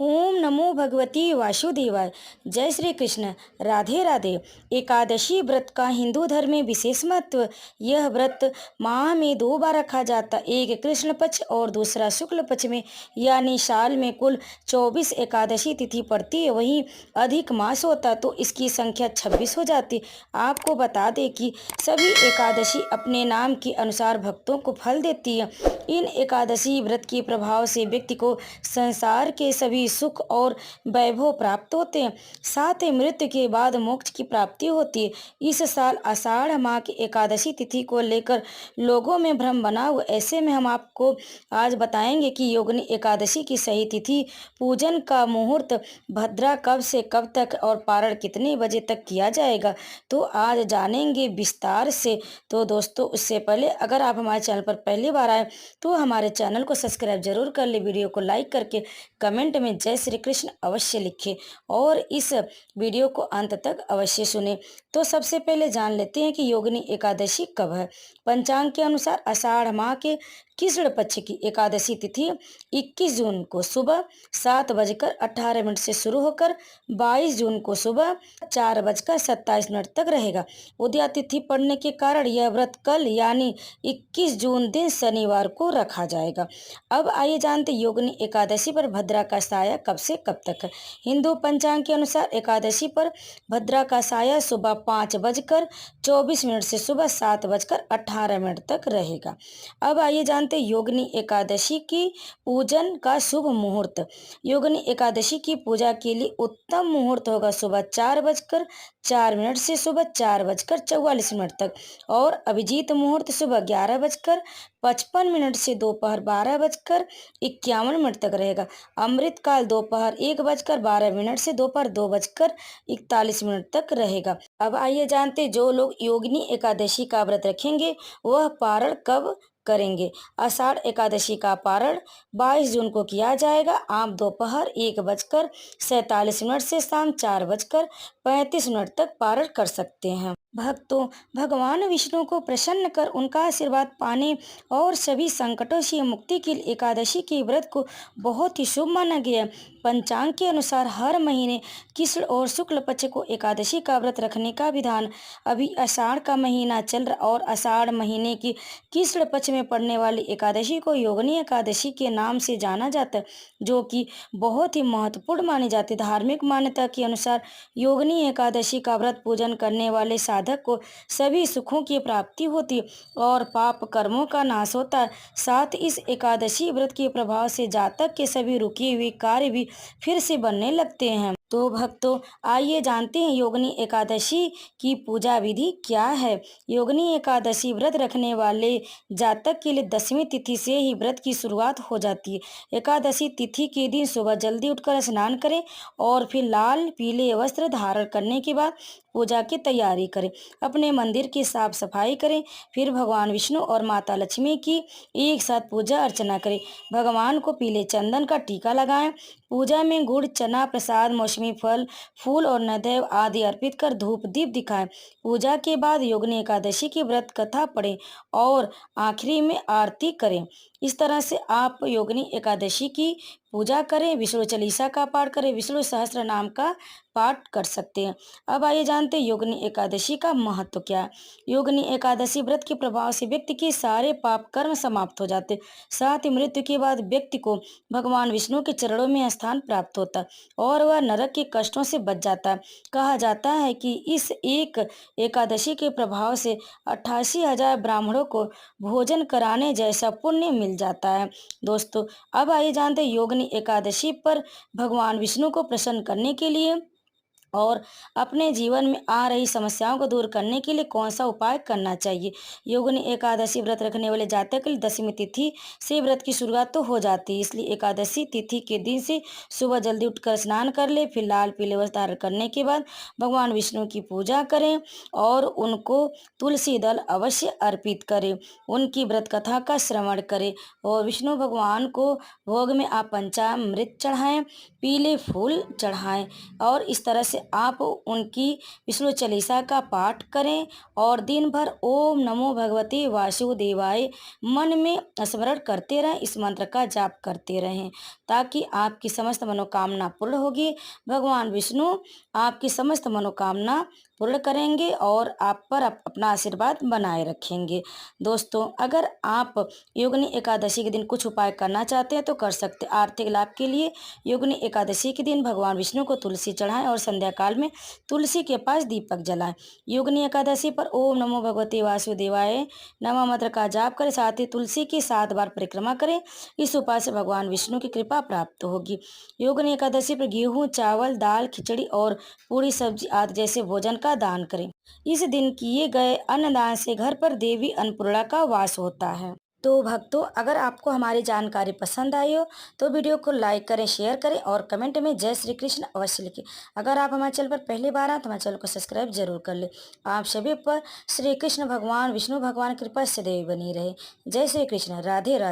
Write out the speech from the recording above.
ओम नमो भगवती वासुदेवाय। जय श्री कृष्ण। राधे राधे। एकादशी व्रत का हिंदू धर्म में विशेष महत्व। यह व्रत माह में 2 बार रखा जाता, एक कृष्ण पक्ष और दूसरा शुक्ल पक्ष में, यानी साल में कुल 24 एकादशी तिथि पड़ती है। वहीं अधिक मास होता तो इसकी संख्या 26 हो जाती। आपको बता दें कि सभी एकादशी अपने नाम के अनुसार भक्तों को फल देती है। इन एकादशी व्रत के प्रभाव से व्यक्ति को संसार के सभी सुख और वैभव प्राप्त होते हैं, साथ ही मृत्यु के बाद मोक्ष की प्राप्ति होती है। इस साल आषाढ़ माह की एकादशी तिथि को लेकर लोगों में भ्रम बना हुआ। ऐसे में हम आपको आज बताएंगे कि योगिनी एकादशी की सही तिथि, पूजन का मुहूर्त, भद्रा कब से कब तक और पारण कितने बजे तक किया जाएगा, तो आज जानेंगे विस्तार से। तो दोस्तों, उससे पहले अगर आप हमारे चैनल पर पहली बार आए तो हमारे चैनल को सब्सक्राइब जरूर कर ले, वीडियो को लाइक करके कमेंट में जय श्री कृष्ण अवश्य लिखें और इस वीडियो को अंत तक अवश्य सुने। तो सबसे पहले जान लेते हैं कि योगिनी एकादशी कब है। पंचांग के अनुसार आषाढ़ माह के कृष्ण पक्ष की एकादशी तिथि 21 जून को सुबह 7:18 से शुरू होकर 22 जून को सुबह 4:27 तक रहेगा। उदया तिथि पड़ने के कारण यह व्रत कल यानी 21 जून दिन शनिवार को रखा जाएगा। अब आइए जानते योगिनी एकादशी पर भद्रा का साया कब से कब तक है। हिंदू पंचांग के अनुसार एकादशी पर भद्रा का साया सुबह 5:24 से सुबह 7:18 तक रहेगा। अब आइए जानते योगिनी एकादशी की पूजन का शुभ मुहूर्त। योगिनी एकादशी की पूजा के लिए उत्तम मुहूर्त होगा सुबह 4:04 से सुबह 4:44 तक और अभिजीत मुहूर्त सुबह 11:55 से दोपहर 12:51 तक रहेगा। अमृत काल दोपहर 1:12 से दोपहर 2:41 तक रहेगा। अब आइए जानते जो लोग योगिनी एकादशी का व्रत रखेंगे वह पारण कब करेंगे। आषाढ़ एकादशी का पारण 22 जून को किया जाएगा। आप दोपहर 1:47 से शाम 4:35 तक पारण कर सकते हैं। भक्तों, भगवान विष्णु को प्रसन्न कर उनका आशीर्वाद पाने और सभी संकटों से मुक्ति के लिए एकादशी के व्रत को बहुत ही शुभ माना गया है। पंचांग के अनुसार हर महीने कृष्ण और शुक्ल पक्ष को एकादशी का व्रत रखने का विधान। अभी आषाढ़ का महीना चल रहा और आषाढ़ महीने की कृष्ण पक्ष में पड़ने वाली एकादशी को योगिनी एकादशी के नाम से जाना जाता है, जो कि बहुत ही महत्वपूर्ण मानी जाती है। धार्मिक मान्यता के अनुसार योगिनी एकादशी का व्रत पूजन करने वाले साधक को सभी सुखों की प्राप्ति होती है और पाप कर्मों का नाश होता है। साथ इस एकादशी व्रत के प्रभाव से जातक के सभी रुके हुए कार्य भी फिर से बनने लगते हैं। तो भक्तों, आइए जानते हैं योगिनी एकादशी की पूजा विधि क्या है। योगिनी एकादशी व्रत रखने वाले जातक के लिए 10वीं तिथि से ही व्रत की शुरुआत हो जाती है। एकादशी तिथि के दिन सुबह जल्दी उठकर स्नान करें और फिर लाल पीले वस्त्र धारण करने के बाद पूजा की तैयारी करें। अपने मंदिर की साफ सफाई करें, फिर भगवान विष्णु और माता लक्ष्मी की एक साथ पूजा अर्चना करें। भगवान को पीले चंदन का टीका लगाएं। पूजा में गुड़, चना, प्रसाद, मौसमी फल, फूल और नैवेद्य आदि अर्पित कर धूप दीप दिखाएं। पूजा के बाद योगिनी एकादशी की व्रत कथा पढ़ें और आखिरी में आरती करें। इस तरह से आप योगिनी एकादशी की पूजा करें, विष्णु चालीसा का पाठ करें, विष्णु सहस्त्र नाम का पाठ कर सकते हैं। अब आइए जानते हैं योगिनी एकादशी का महत्व क्या है। योगिनी एकादशी व्रत के प्रभाव से व्यक्ति के सारे पाप कर्म समाप्त हो जाते, साथ ही मृत्यु के बाद व्यक्ति को भगवान विष्णु के चरणों में स्थान प्राप्त होता है और वह नरक के कष्टों से बच जाता है। कहा जाता है कि इस एक एकादशी के प्रभाव से 88,000 ब्राह्मणों को भोजन कराने जैसा पुण्य मिल जाता है। दोस्तों, अब आइए जानते हैं योगिनी एकादशी पर भगवान विष्णु को प्रसन्न करने के लिए और अपने जीवन में आ रही समस्याओं को दूर करने के लिए कौन सा उपाय करना चाहिए। योगिनी एकादशी व्रत रखने वाले जातक के लिए 10वीं तिथि से व्रत की शुरुआत तो हो जाती है, इसलिए एकादशी तिथि के दिन से सुबह जल्दी उठकर स्नान कर ले, फिर लाल पीले वस्त्र धारण करने के बाद भगवान विष्णु की पूजा करें और उनको तुलसी दल अवश्य अर्पित करें। उनकी व्रत कथा का श्रवण करें और विष्णु भगवान को भोग में आप पंचामृत चढ़ाएं, पीले फूल चढ़ाएं और इस तरह से आप उनकी विष्णु चालीसा का पाठ करें और दिन भर ओम नमो भगवते वासुदेवाय मन में स्मरण करते रहें। इस मंत्र का जाप करते रहें ताकि आपकी समस्त मनोकामना पूर्ण होगी। भगवान विष्णु आपकी समस्त मनोकामना पूर्ण करेंगे और आप पर अपना आशीर्वाद बनाए रखेंगे। दोस्तों, अगर आप योगिनी एकादशी के दिन कुछ उपाय करना चाहते हैं तो कर सकते हैं। आर्थिक लाभ के लिए योगिनी एकादशी के दिन भगवान विष्णु को तुलसी चढ़ाएं और संध्या काल में तुलसी के पास दीपक जलाएं। योगिनी एकादशी पर ओम नमो भगवते वासुदेवाय नमः मंत्र का जाप करें, साथ ही तुलसी की 7 बार परिक्रमा करें। इस उपाय से भगवान विष्णु की कृपा प्राप्त होगी। योगिनी एकादशी पर गेहूँ, चावल, दाल, खिचड़ी और पूरी सब्जी आदि जैसे भोजन का दान करें। इस दिन किए गए अन्नदान से घर पर देवी अन्नपूर्णा का वास होता है। तो भक्तों, अगर आपको हमारी जानकारी पसंद आई हो तो वीडियो को लाइक करें, शेयर करें और कमेंट में जय श्री कृष्ण अवश्य लिखें। अगर आप हमारे चैनल पर पहली बार आए तो हमारे चैनल को सब्सक्राइब जरूर कर लें। आप सभी पर श्री कृष्ण भगवान विष्णु भगवान की कृपा सदैव बनी रहे। जय श्री कृष्ण। राधे राधे।